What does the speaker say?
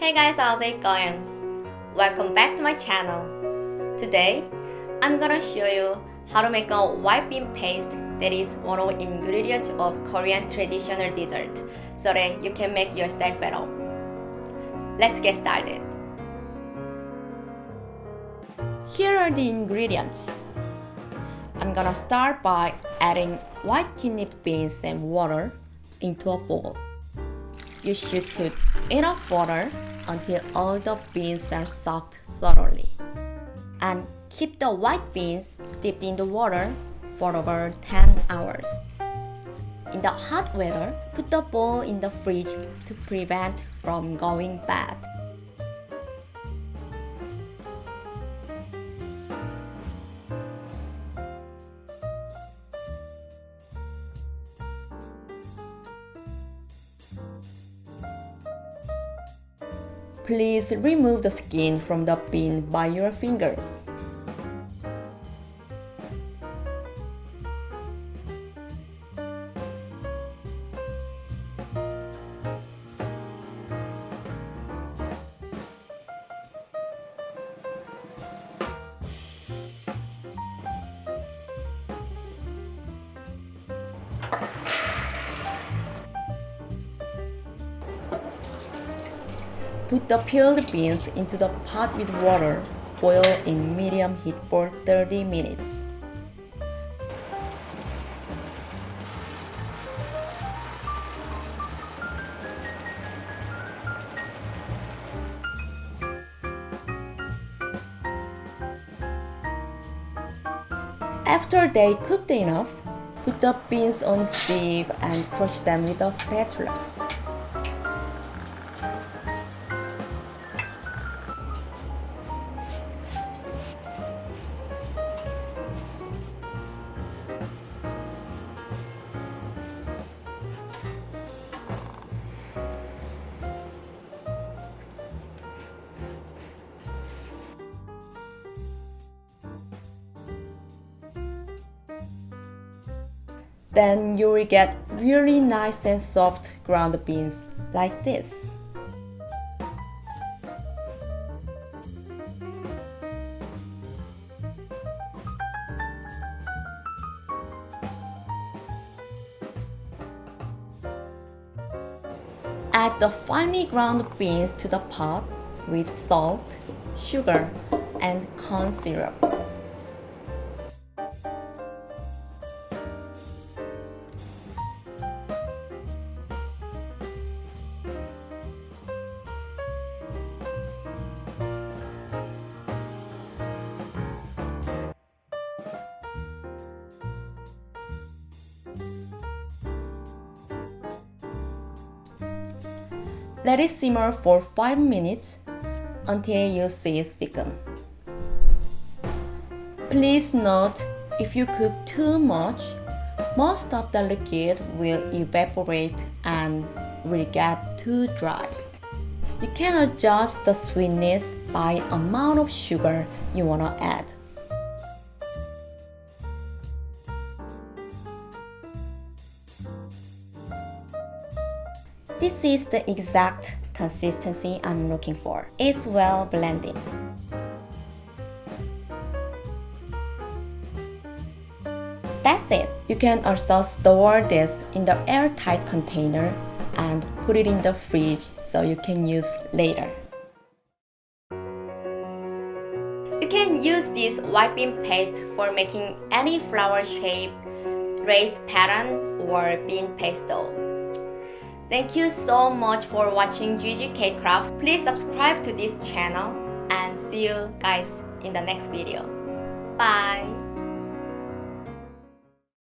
Hey guys, how's it going? Welcome back to my channel. Today, I'm gonna show you how to make a white bean paste that is one of the ingredients of Korean traditional dessert so that you can make yourself at home. Let's get started. Here are the ingredients. I'm gonna start by adding white kidney beans and water into a bowl. You should put enough water until all the beans are soaked thoroughly. And keep the white beans steeped in the water for over 10 hours. In the hot weather, put the bowl in the fridge to prevent from going bad. Please remove the skin from the bean by your fingers. Put the peeled beans into the pot with water. Boil in medium heat for 30 minutes. After they cooked enough, put the beans on sieve and crush them with a spatula. Then you will get really nice and soft ground beans like this. Add the finely ground beans to the pot with salt, sugar, and corn syrup. Let it simmer for 5 minutes until you see it thicken. Please note, if you cook too much, most of the liquid will evaporate and will get too dry. You can adjust the sweetness by amount of sugar you want to add. This is the exact consistency I'm looking for. It's well blended. That's it. You can also store this in the airtight container and put it in the fridge so you can use later. You can use this white bean paste for making any flower shape, raised pattern, or bean pesto. Thank you so much for watching G.G.CAKRAFT. Please subscribe to this channel and see you guys in the next video. Bye!